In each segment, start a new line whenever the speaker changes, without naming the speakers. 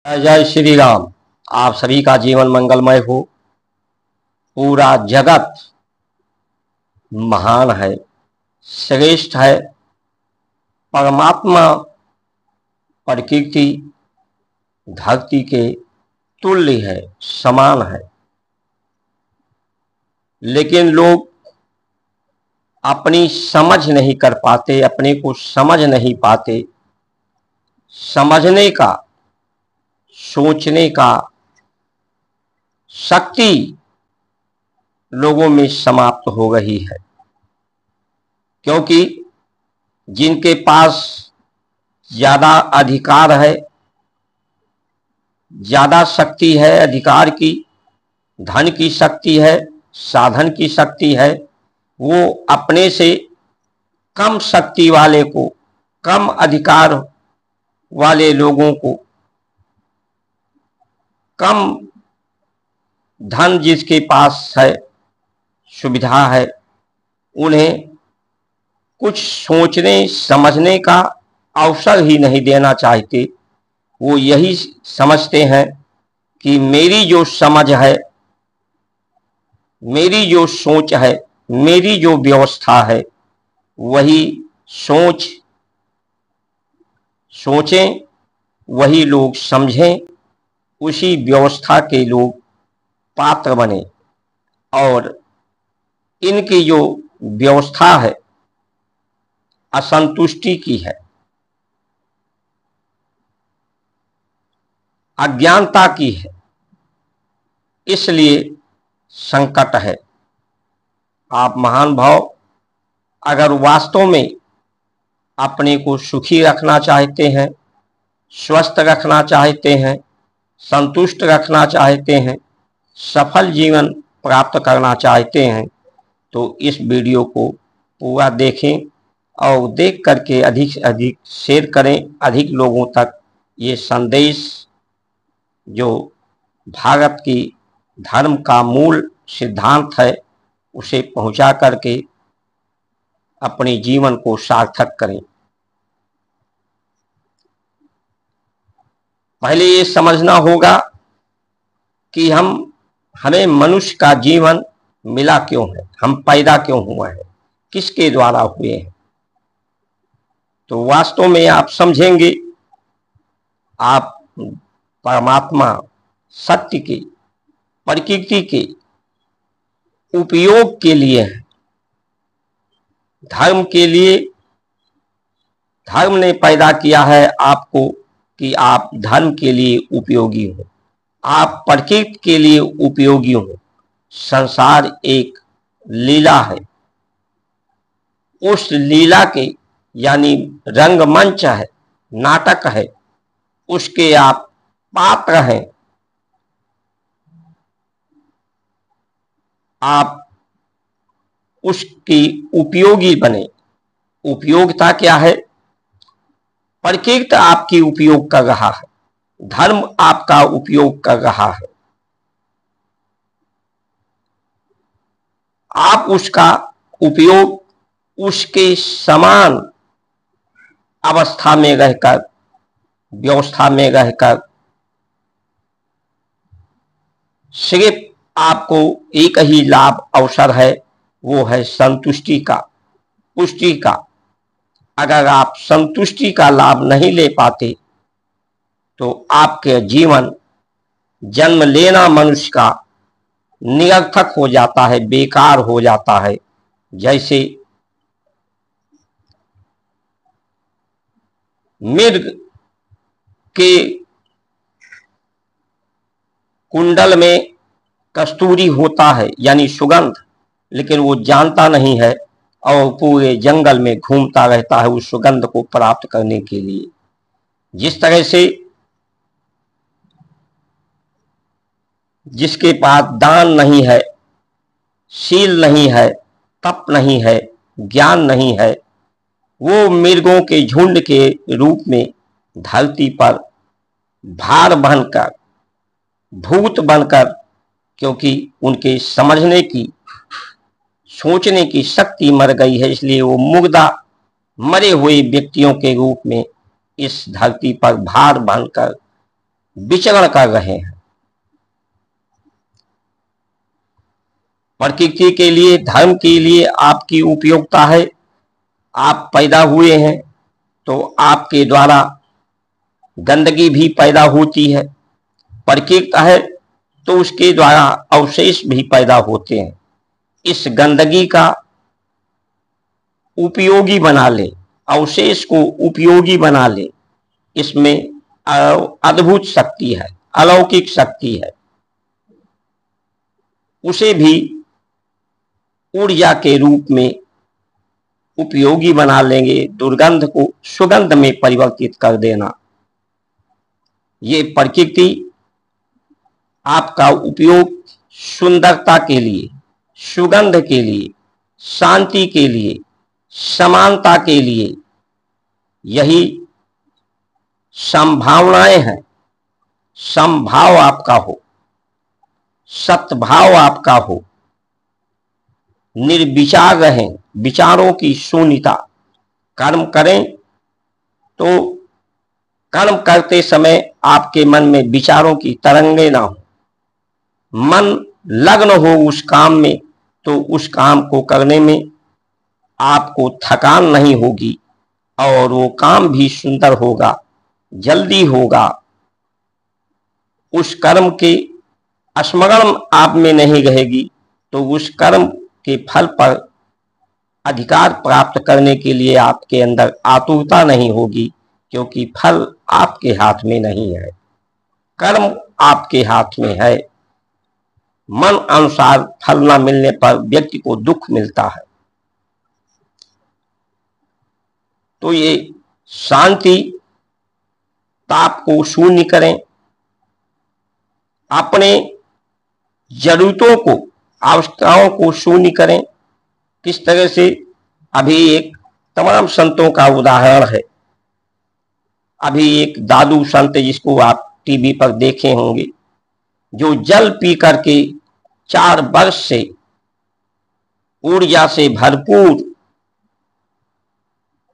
जय श्री राम। आप सभी का जीवन मंगलमय हो। पूरा जगत महान है, श्रेष्ठ है। परमात्मा प्रकृति धरती के तुल्य है, समान है। लेकिन लोग अपनी समझ नहीं कर पाते, अपने को समझ नहीं पाते। समझने का, सोचने का शक्ति लोगों में समाप्त हो रही है, क्योंकि जिनके पास ज्यादा अधिकार है, ज्यादा शक्ति है, अधिकार की, धन की शक्ति है, साधन की शक्ति है, वो अपने से कम शक्ति वाले को, कम अधिकार वाले लोगों को, कम धन जिसके पास है, सुविधा है, उन्हें कुछ सोचने समझने का अवसर ही नहीं देना चाहते। वो यही समझते हैं कि मेरी जो समझ है, मेरी जो सोच है, मेरी जो व्यवस्था है, वही सोचें, वही लोग समझें, उसी व्यवस्था के लोग पात्र बने। और इनकी जो व्यवस्था है असंतुष्टि की है, अज्ञानता की है, इसलिए संकट है। आप महान भाव अगर वास्तव में अपने को सुखी रखना चाहते हैं, स्वस्थ रखना चाहते हैं, संतुष्ट रखना चाहते हैं, सफल जीवन प्राप्त करना चाहते हैं, तो इस वीडियो को पूरा देखें और देख करके अधिक से अधिक शेयर करें। अधिक लोगों तक ये संदेश, जो भारत की धर्म का मूल सिद्धांत है, उसे पहुंचा करके अपने जीवन को सार्थक करें। पहले ये समझना होगा कि हमें मनुष्य का जीवन मिला क्यों है, हम पैदा क्यों हुए हैं, किसके द्वारा हुए हैं। तो वास्तव में आप समझेंगे, आप परमात्मा सत्य के, प्रकृति के उपयोग के लिए हैं, धर्म के लिए। धर्म ने पैदा किया है आपको कि आप धर्म के लिए उपयोगी हो, आप प्रकृति के लिए उपयोगी हो। संसार एक लीला है, उस लीला के यानी रंगमंच है, नाटक है, उसके आप पात्र हैं। आप उसकी उपयोगी बने। उपयोगिता क्या है? प्रकृति आपकी उपयोग कर रहा है, धर्म आपका उपयोग कर रहा है। आप उसका उपयोग उसके समान अवस्था में रहकर, व्यवस्था में रहकर, सिर्फ आपको एक ही लाभ अवसर है, वो है संतुष्टि का, पुष्टि का। अगर आप संतुष्टि का लाभ नहीं ले पाते तो आपके जीवन, जन्म लेना मनुष्य का निरर्थक हो जाता है, बेकार हो जाता है। जैसे मृग के कुंडल में कस्तूरी होता है यानी सुगंध, लेकिन वो जानता नहीं है और पूरे जंगल में घूमता रहता है उस सुगंध को प्राप्त करने के लिए। जिस तरह से जिसके पास दान नहीं है, शील नहीं है, तप नहीं है, ज्ञान नहीं है, वो मृगों के झुंड के रूप में धरती पर भार बनकर, भूत बनकर, क्योंकि उनके समझने की, सोचने की शक्ति मर गई है, इसलिए वो मुर्दा मरे हुए व्यक्तियों के रूप में इस धरती पर भार बनकर विचरण कर रहे हैं। प्रकृति के लिए, धर्म के लिए आपकी उपयोगिता है। आप पैदा हुए हैं तो आपके द्वारा गंदगी भी पैदा होती है। प्रकृति है तो उसके द्वारा अवशेष भी पैदा होते हैं। इस गंदगी का उपयोगी बना ले, अवशेष को उपयोगी बना ले, इसमें अद्भुत शक्ति है, अलौकिक शक्ति है। उसे भी ऊर्जा के रूप में उपयोगी बना लेंगे, दुर्गंध को सुगंध में परिवर्तित कर देना। ये प्रकृति आपका उपयोग सुंदरता के लिए, सुगंध के लिए, शांति के लिए, समानता के लिए, यही संभावनाएं हैं। समभाव आपका हो, सद्भाव आपका हो, निर्विचार रहें, विचारों की शून्यता। कर्म करें तो कर्म करते समय आपके मन में विचारों की तरंगे ना हो, मन लग्न हो उस काम में, तो उस काम को करने में आपको थकान नहीं होगी और वो काम भी सुंदर होगा, जल्दी होगा। उस कर्म के स्मरण आप में नहीं रहेगी तो उस कर्म के फल पर अधिकार प्राप्त करने के लिए आपके अंदर आतुरता नहीं होगी, क्योंकि फल आपके हाथ में नहीं है, कर्म आपके हाथ में है। मन अनुसार फल न मिलने पर व्यक्ति को दुख मिलता है। तो ये शांति, ताप को शून्य करें, अपने जरूरतों को, आवश्यकताओं को शून्य करें। किस तरह से? अभी एक तमाम संतों का उदाहरण है। अभी एक दादू संत जिसको आप टीवी पर देखे होंगे, जो जल पी करके 4 वर्ष से ऊर्जा से भरपूर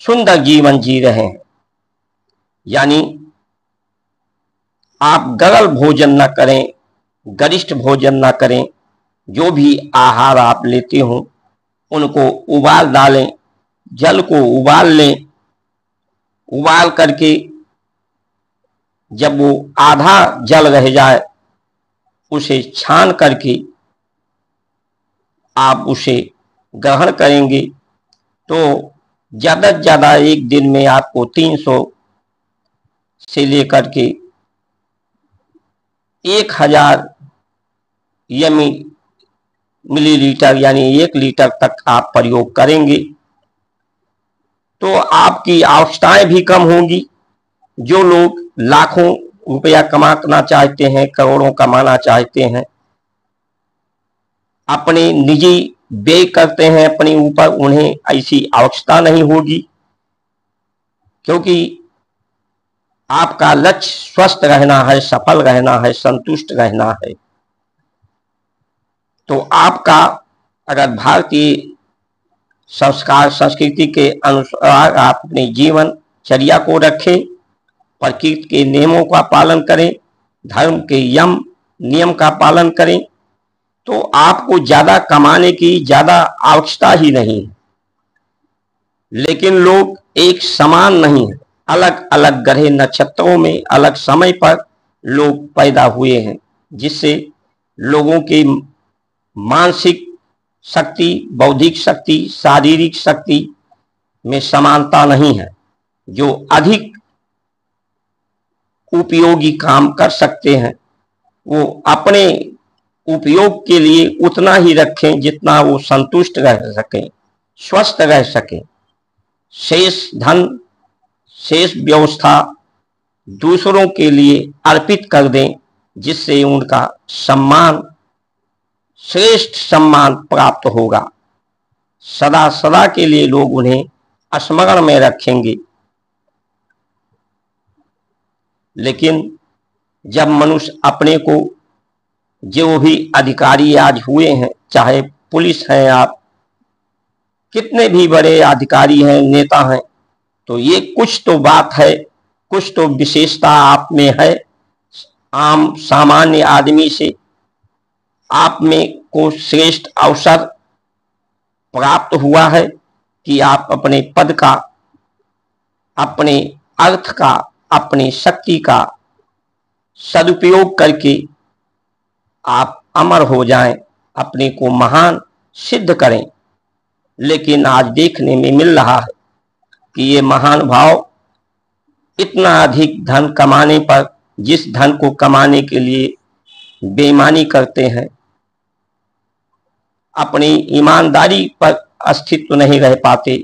सुंदर जीवन जी रहे हैं। यानी आप गरल भोजन न करें, गरिष्ठ भोजन न करें, जो भी आहार आप लेते हो उनको उबाल डालें, जल को उबाल लें, उबाल करके जब वो आधा जल रह जाए उसे छान करके आप उसे ग्रहण करेंगे तो ज़्यादा से ज़्यादा एक दिन में आपको 300 से लेकर के 1000 मिलीलीटर यानी 1 लीटर तक आप प्रयोग करेंगे तो आपकी आवश्यकताएं भी कम होंगी। जो लोग लाखों रुपया कमाना चाहते हैं, करोड़ों कमाना चाहते हैं, अपने निजी व्यय करते हैं अपने ऊपर, उन्हें ऐसी आवश्यकता नहीं होगी, क्योंकि आपका लक्ष्य स्वस्थ रहना है, सफल रहना है, संतुष्ट रहना है। तो आपका अगर भारतीय संस्कार संस्कृति के अनुसार आप अपने जीवन चर्या को रखें, प्रकृति के नियमों का पालन करें, धर्म के यम नियम का पालन करें, तो आपको ज्यादा कमाने की ज्यादा आवश्यकता ही नहीं है। लेकिन लोग एक समान नहीं है, अलग अलग ग्रह नक्षत्रों में अलग समय पर लोग पैदा हुए हैं, जिससे लोगों की मानसिक शक्ति, बौद्धिक शक्ति, शारीरिक शक्ति में समानता नहीं है। जो अधिक उपयोगी काम कर सकते हैं वो अपने उपयोग के लिए उतना ही रखें जितना वो संतुष्ट रह सकें, स्वस्थ रह सकें। शेष धन, शेष व्यवस्था दूसरों के लिए अर्पित कर दें, जिससे उनका सम्मान, श्रेष्ठ सम्मान प्राप्त होगा। सदा सदा के लिए लोग उन्हें स्मरण में रखेंगे। लेकिन जब मनुष्य अपने को, जो भी अधिकारी आज हुए हैं, चाहे पुलिस हैं, आप कितने भी बड़े अधिकारी हैं, नेता हैं, तो ये कुछ तो बात है, कुछ तो विशेषता आप में है, आम सामान्य आदमी से आप में को श्रेष्ठ अवसर प्राप्त हुआ है कि आप अपने पद का, अपने अर्थ का, अपनी शक्ति का सदुपयोग करके आप अमर हो जाएं, अपने को महान सिद्ध करें। लेकिन आज देखने में मिल रहा है कि ये महान भाव इतना अधिक धन कमाने पर, जिस धन को कमाने के लिए बेईमानी करते हैं, अपनी ईमानदारी पर अस्तित्व नहीं रह पाते,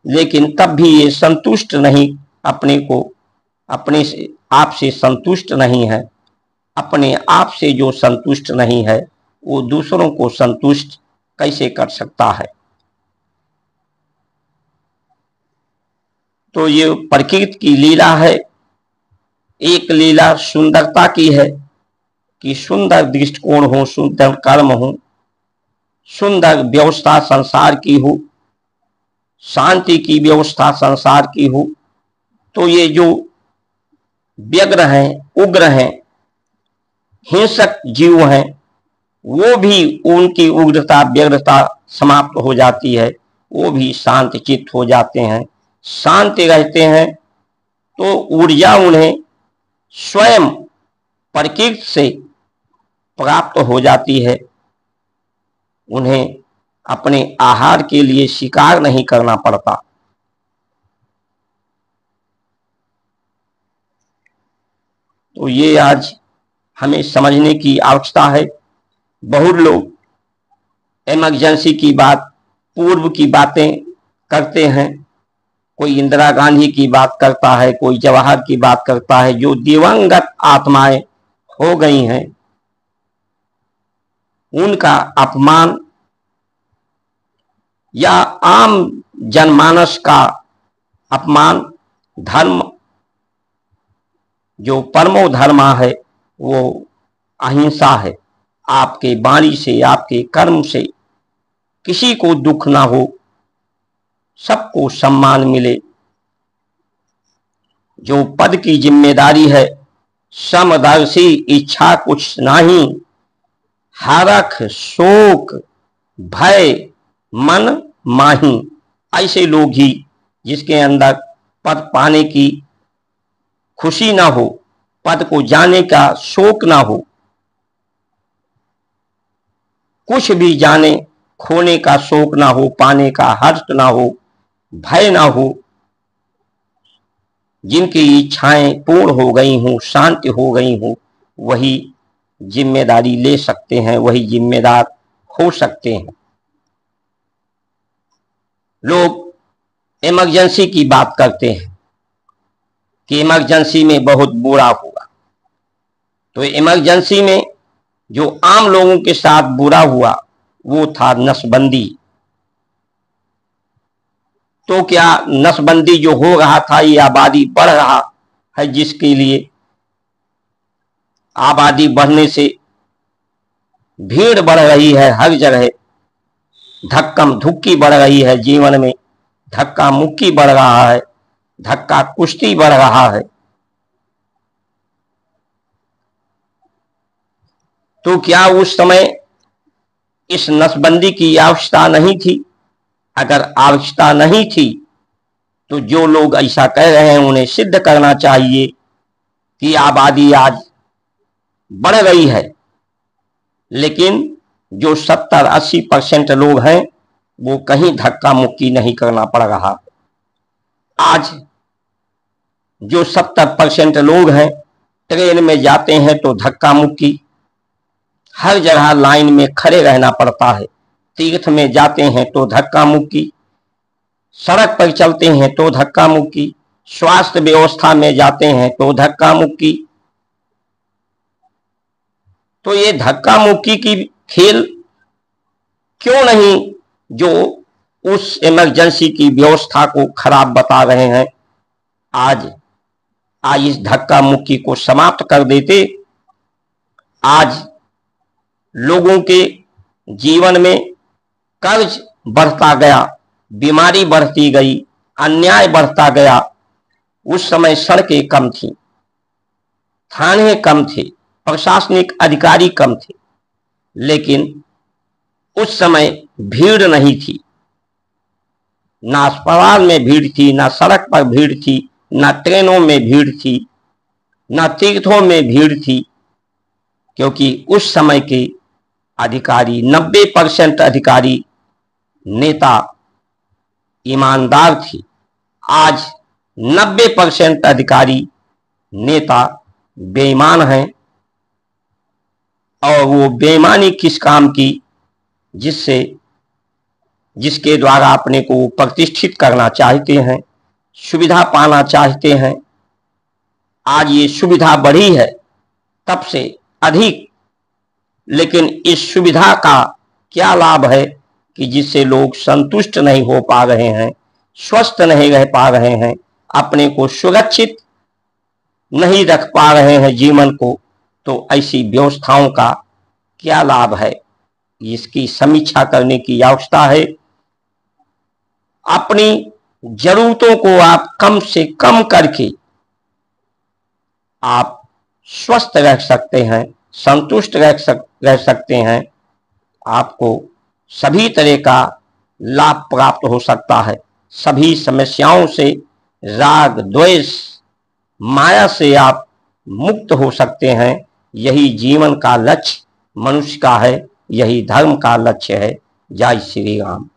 लेकिन तब भी ये संतुष्ट नहीं, अपने को अपने से आप से संतुष्ट नहीं है। अपने आप से जो संतुष्ट नहीं है वो दूसरों को संतुष्ट कैसे कर सकता है। तो ये प्रकृति की लीला है। एक लीला सुंदरता की है कि सुंदर दृष्टिकोण हो, सुंदर कर्म हो, सुंदर व्यवस्था संसार की हो, शांति की व्यवस्था संसार की हो। तो ये जो व्यग्र हैं, उग्र हैं, हिंसक जीव हैं, वो भी उनकी उग्रता व्यग्रता समाप्त हो जाती है, वो भी शांत चित्त हो जाते हैं, शांत रहते हैं। तो ऊर्जा उन्हें स्वयं प्रकृति से प्राप्त हो जाती है। उन्हें अपने आहार के लिए शिकार नहीं करना पड़ता। तो ये आज हमें समझने की आवश्यकता है। बहुत लोग इमरजेंसी की बात, पूर्व की बातें करते हैं। कोई इंदिरा गांधी की बात करता है, कोई जवाहर की बात करता है, जो दिवंगत आत्माएं हो गई हैं, उनका अपमान या आम जनमानस का अपमान, धर्म जो परमो धर्मा है वो अहिंसा है। आपके वाणी से, आपके कर्म से किसी को दुख ना हो, सबको सम्मान मिले। जो पद की जिम्मेदारी है, समदर्शी इच्छा कुछ नहीं, हरख शोक भय मन माही। ऐसे लोग ही जिसके अंदर पद पाने की खुशी ना हो, पद को जाने का शोक ना हो, कुछ भी जाने खोने का शोक ना हो, पाने का हर्ष ना हो, भय ना हो, जिनकी इच्छाएं पूर्ण हो गई हों, शांति हो गई हों, वही जिम्मेदारी ले सकते हैं, वही जिम्मेदार हो सकते हैं। लोग इमरजेंसी की बात करते हैं कि इमरजेंसी में बहुत बुरा हुआ। तो इमरजेंसी में जो आम लोगों के साथ बुरा हुआ वो था नसबंदी। तो क्या नसबंदी जो हो रहा था, ये आबादी बढ़ रहा है, जिसके लिए आबादी बढ़ने से भीड़ बढ़ रही है, हर जगह धक्कम धुक्की बढ़ रही है, जीवन में धक्का मुक्की बढ़ रहा है, धक्का कुश्ती बढ़ रहा है। तो क्या उस समय इस नसबंदी की आवश्यकता नहीं थी? अगर आवश्यकता नहीं थी तो जो लोग ऐसा कह रहे हैं उन्हें सिद्ध करना चाहिए कि आबादी आज बढ़ रही है, लेकिन जो 70-80% लोग हैं वो कहीं धक्का मुक्की नहीं करना पड़ रहा। आज जो 70% लोग हैं ट्रेन में जाते हैं तो धक्का मुक्की, हर जगह लाइन में खड़े रहना पड़ता है। तीर्थ में जाते हैं तो धक्का मुक्की, सड़क पर चलते हैं तो धक्का मुक्की, स्वास्थ्य व्यवस्था में जाते हैं तो धक्का मुक्की। तो ये धक्का मुक्की की खेल क्यों नहीं, जो उस इमरजेंसी की व्यवस्था को खराब बता रहे हैं, आज इस धक्का मुक्की को समाप्त कर देते। आज लोगों के जीवन में कर्ज बढ़ता गया, बीमारी बढ़ती गई, अन्याय बढ़ता गया, उस समय सड़कें कम थी, थाने कम थे, प्रशासनिक अधिकारी कम थे, लेकिन उस समय भीड़ नहीं थी। ना अस्पताल में भीड़ थी, ना सड़क पर भीड़ थी, ना ट्रेनों में भीड़ थी, ना तीर्थों में भीड़ थी, क्योंकि उस समय के अधिकारी 90% अधिकारी नेता ईमानदार थे। आज 90% अधिकारी नेता बेईमान हैं, और वो बेईमानी किस काम की, जिसके द्वारा अपने को प्रतिष्ठित करना चाहते हैं, सुविधा पाना चाहते हैं। आज ये सुविधा बढ़ी है तब से अधिक, लेकिन इस सुविधा का क्या लाभ है कि जिससे लोग संतुष्ट नहीं हो पा रहे हैं, स्वस्थ नहीं रह पा रहे हैं, अपने को सुरक्षित नहीं रख पा रहे हैं जीवन को, तो ऐसी व्यवस्थाओं का क्या लाभ है, इसकी समीक्षा करने की आवश्यकता है। अपनी जरूरतों को आप कम से कम करके आप स्वस्थ रह सकते हैं, संतुष्ट रह सकते हैं। आपको सभी तरह का लाभ प्राप्त हो सकता है। सभी समस्याओं से, राग द्वेष माया से आप मुक्त हो सकते हैं। यही जीवन का लक्ष्य मनुष्य का है, यही धर्म का लक्ष्य है। जय श्री राम।